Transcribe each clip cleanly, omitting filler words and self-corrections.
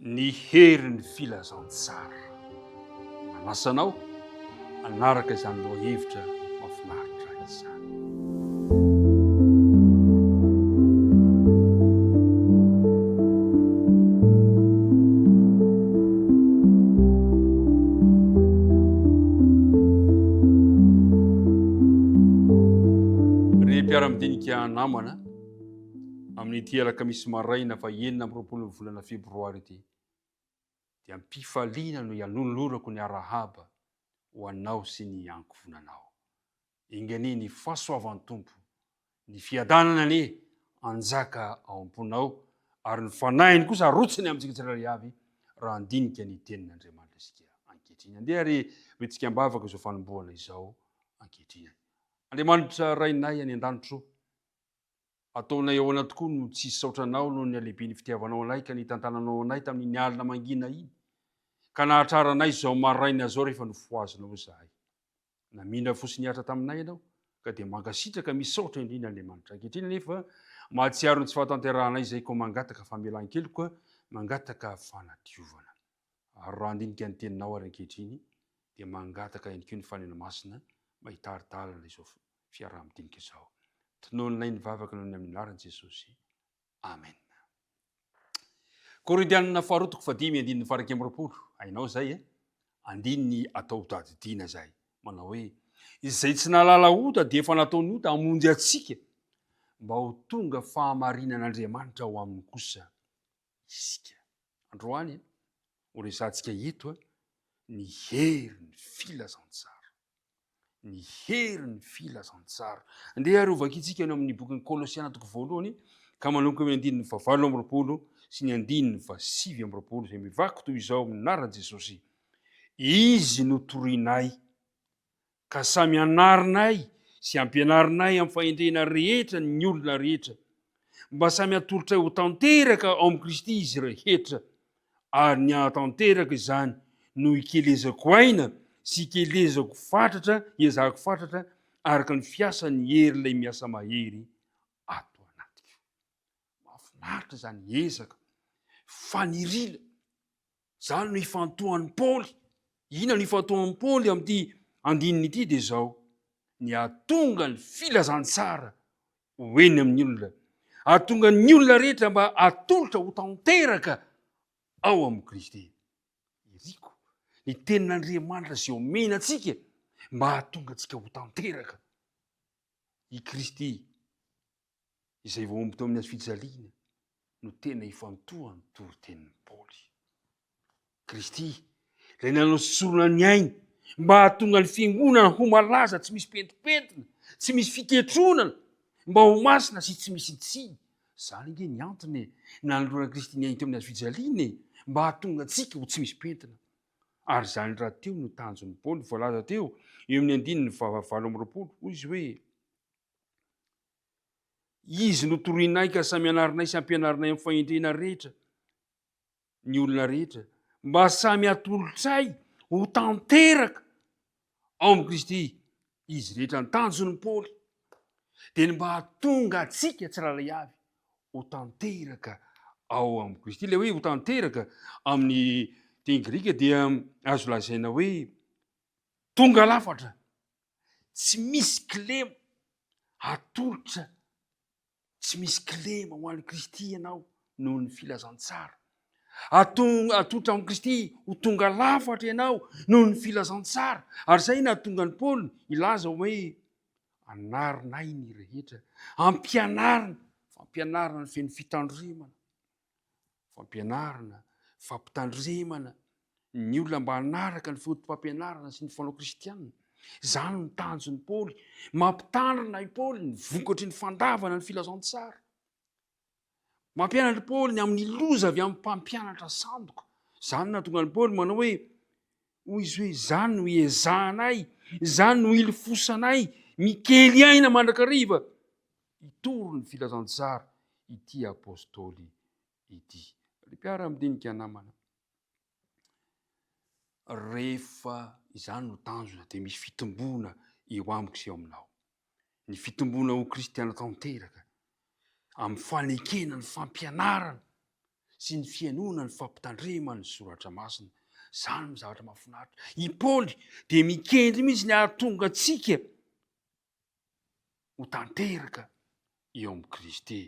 ny herin'ny filazantsara. Manasanao anaraka izany lohahevitra mahafinaritra izany. Ry mpiara-midinika namana amin'ity alakamisy maraina fa 9 volana febroary ity dia ampifaliana no ianolorako ny arahaba ho anao sy ny ankovonanao. Ingani ny fahasoavan'ny tompo, ny fiadanana ny anjaka ao am-ponao ary ny fanahiny kosa arotsiny amintsika tsirairay avy raha andinika ny tenin'Andriamanitra isika ankehitriny. Andeha ary metsika ambavaka izao fanombohana izao ankehitriny. Andriamanitra rainay any an-danitro, ataonay ao anaty koa no tsy saotranao noho ny alehibe ny fitiavanao anay ka ny tantananao anay tamin'ny alina mangina iny, ka nahatraranay zao maraina zao rehefa nofoazonao zahay. Namindra fosiny hiatra taminay ianao ka dia mankasitraka misaotra indrindra Andriamanitra. Ankehitriny nefa mahatsiaro ny tsy fahatanteranay izay koa mangataka famelan-kely koa mangataka fanadiovana. Ary raha andinika ny teninao ary ankehitriny dia mangataka ihany koa ny fanena masina mba hitaritarina izao fiaraha-midinika izao. Tinoninay ny vavaka noho ny amin'ny anaran'i Jesosy. Amen. Korintianina faharotoko fadimy andininy faraky amby roapolo. Ainao zay andininy atao tadidiana zay. Manao hoe izay tsy nalala ota dia efa nataony ota hamonjy atsika mba ho tonga fahamarinan'Andriamanitra ho aminy kosa isika. Androany ho resantsika eto ny herin'ny filazantsara. Ny herin'ny filazantsara. Andeha ary ovakitsika eo amin'ny bokin'ny Kolosiana toko voalohany ka manomboka amin'ny andininy fa 8 sy ny andininy fa 9 izay mivaky toy izao amin'ny anaran'i Jesosy. Izy notorinay ka samy anarinay sy ampianarinay amin'ny fahendrena rehetra ny olona rehetra mba samy atolotra ho tanteraka ao amin'ny Kristy izy rehetra ary ny atanteraka izany no ikelezako aina sy ikelezako fatratra, iezahako fatratra araka ny fiasan'ny hery ilay miasa mahery ato anatiko. Mahafinaritra zany ezaka fanirila. Zany no ifantohan'ny Paoly. Ina no ifantohan'ny Paoly amin'ity andininy ity dia zao ny atonga ny filazantsara ho eny amin'ny olona. Atonga ny olona rehetra mba atolotra ho tanteraka ao amin'ny Kristy. Iriko ny tenin'Andriamanitra izay omena antsika mba hahatonga antsika ho tanteraka. I Kristy izay voaomby tao amin'ny hazo fijaliana no tena ifantohany toro-tenin'ny Paoly. Kristy ilay nanao sosorona ny ainy mba hahatonga ny fiangonana ho malaza, tsy misy pentipentina, tsy misy fiketronana, mba ho masina sy tsy misy tsiny. Zany nge ny antony nanoloana Kristy ny ainy teo amin'ny hazo fijaliana mba hahatonga antsika ho tsy misy pentina. Ary zany raha teo no tanjon'ny Paoly voalaza teo eo amin'ny andininy fa 8 hoy izy hoe izy notorinay ka samy anarinay sy ampianarinay amin'ny fahendrena rehetra ny olona rehetra mba samy atolotray ho tanteraka ao amin'ny Kristy izy rehetra. Ny tanjon'ny Paoly dia mba hahatonga atsika tsirairay avy ho tanteraka ao amin'ny Kristy. Ilay hoe ho tanteraka amin'ny teny grika dia azo lazaina hoe tonga lafatra, tsy misy kilema, atolotra, tsy misy kilema ho an'ny Kristy ianao noho ny filazantsara. Atolotra amin'ny Kristy ho tonga lafatra ianao noho ny filazantsara. Ary zay nahatonga ny Paoly ilaza hoe anarinay ny rehetra, fampianarana ny feno fitandremana, fampianarana, fampitandremana ny olona mba hanaraka ny fotom-pampianarana sy ny fanao kristianina. Zany ny tanjon'ny Paoly, mampitandrina i Paoly ny vokatry ny fandavana ny filazantsara. Mampianatra Paoly ny amin'ny loza avy amin'ny mpampianatra sandoka. Zany nahatonga ny Paoly manao hoe hoy izy hoe zany no ezahanay, zany no ilifosanay mikely aina mandrakariva hitoro ny filazantsara ity apôstôly ity. Ry mpiara-midinika namana, rehefa izany no tanjona dia misy fitombona eo amiko sy eo aminao. Ny fitombona ho kristiana tanteraka amin'ny fanekena ny fampianarana sy ny fianona ny fampitandrema ny soratra masina. Zany ny zavatra mahafinaritra. I Paoly dia mikendry mihitsy ny ahatonga antsika ho tanteraka eo amin'ny Kristy.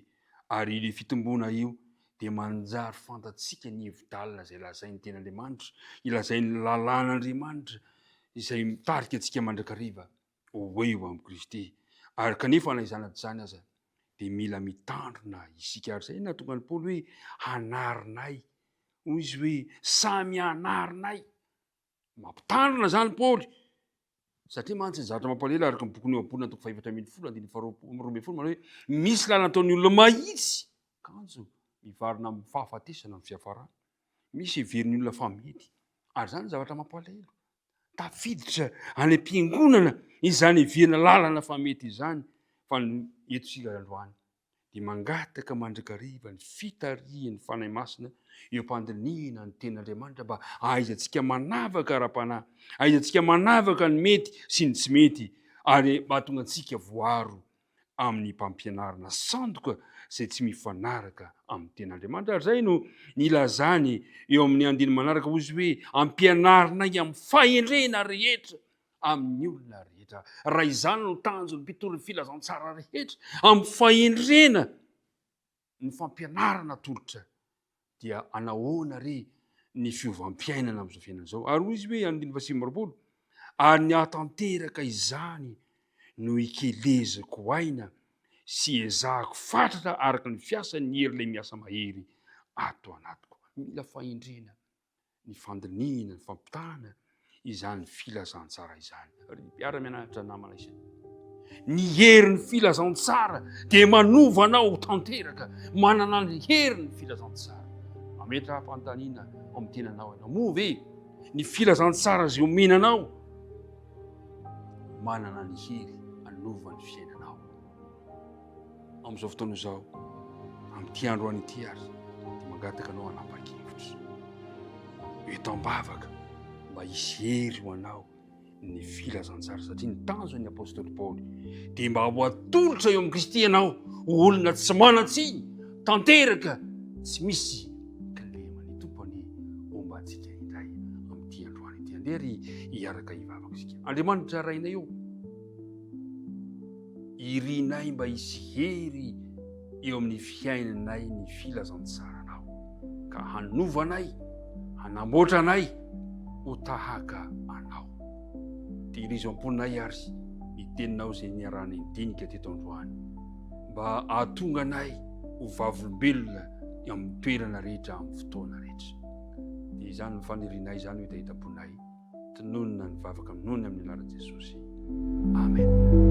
Ary ile fitombona io dia manjary fantatsika ny hevi-dalina izay lazain'ny ten'Andriamanitra, ilazain'ny lalàn'Andriamanitra izay mitarika antsika mandrakariva ho eo amin'ny Kristy. Ary kanefa na izany zany aza dia mila mitandrina isika ary zay nahatonga ny Paoly hoe hanarinay. Hoy izy hoe samy hanarinay. Mampitandrina zany Paoly. Satria mantsy ny zavatra mampalahelo araka ny boky ny Eo-am-bolena toko 412 manao hoe misy lalana ataon'ny olona mahitsy kanjo mivarina amin'ny fahafatesana amin'ny fiafarana. Misy heverin'ny olona fa mety. Ary zany zavatra mampalahelo. Tafiditra any am-piangonana izany heverina lalana fa mety izany. Fa eto sika androany dia mangataka mandrakariva ny fitarihan'ny fanahy masina eo am-pandinihana ny ten'Andriamanitra mba ahaizantsika manavaka ara-panahy, ahaizantsika manavaka ny mety sy ny tsy mety, ary mba hahatonga antsika voaro amin'ny mpampianarana sandoka izay tsy mifanaraka amin'ny ten'Andriamanitra. Ary zay no nilazany eo amin'ny andiny manaraka hoy izy hoe ampianarinay amin'ny fahendrena rehetra amin'ny olona rehetra. Raha izany no tanjon'ny mpitory filazantsara rehetra amin'ny fahendrena ny fampianarana tolotra, dia anahoana re ny fiovam-piainana amin'izao fiainana izao. Ary hoy izy hoe andiny faha 20, ary ny ahatanteraka izany no ikelezako aina sy ezahako fatratra araka ny fiasan'ny hery ilay miasa mahery ato anatiko. Mila fahendrena, ny fandinihana, ny fampitana izany filazantsara izany. Ary mpiara-mianatra namana isany. Ny herin'ny filazantsara dia manova anao tanteraka, manana ny herin'ny filazantsara. Mametra fantaniana amin'ny tenanao ianao. Moa ve ny filazantsara izay omenanao manana ny hery hanova ny fiainanao. Amin'izao fotoana izao, amin'ity andro any ity ary dia mangataka anao hanapa-kevitra. Eto am-bavaka mba hisy hery ho anao ny filazantsara, satria ny tanjon'ny apôstôly Paoly dia mba ho atolotra eo amin'ny Kristy ianao, olona tsy manan-tsiny, tanteraka, tsy misy kilemany tompony ombantsika indray amin'ity androany ity. Andery hiaraka hivavaka isika. Andriamanitra rainay eo, irinay mba hisy hery eo amin'ny fiainanay ny filazantsaranao, ka hanovanay, hanamboatranay ho tahaka anao. Tehirizo am-ponay ary ny teninao izay niarahana indinika teto androany, mba ahatonga anay ho vavolombelona amin'ny toerana rehetra, amin'ny fotoana rehetra. Dia izany ny fanirianay izany ho hitahita-ponay, tinonina ny vavaka aminony amin'ny anaran'i Jesosy. Amen.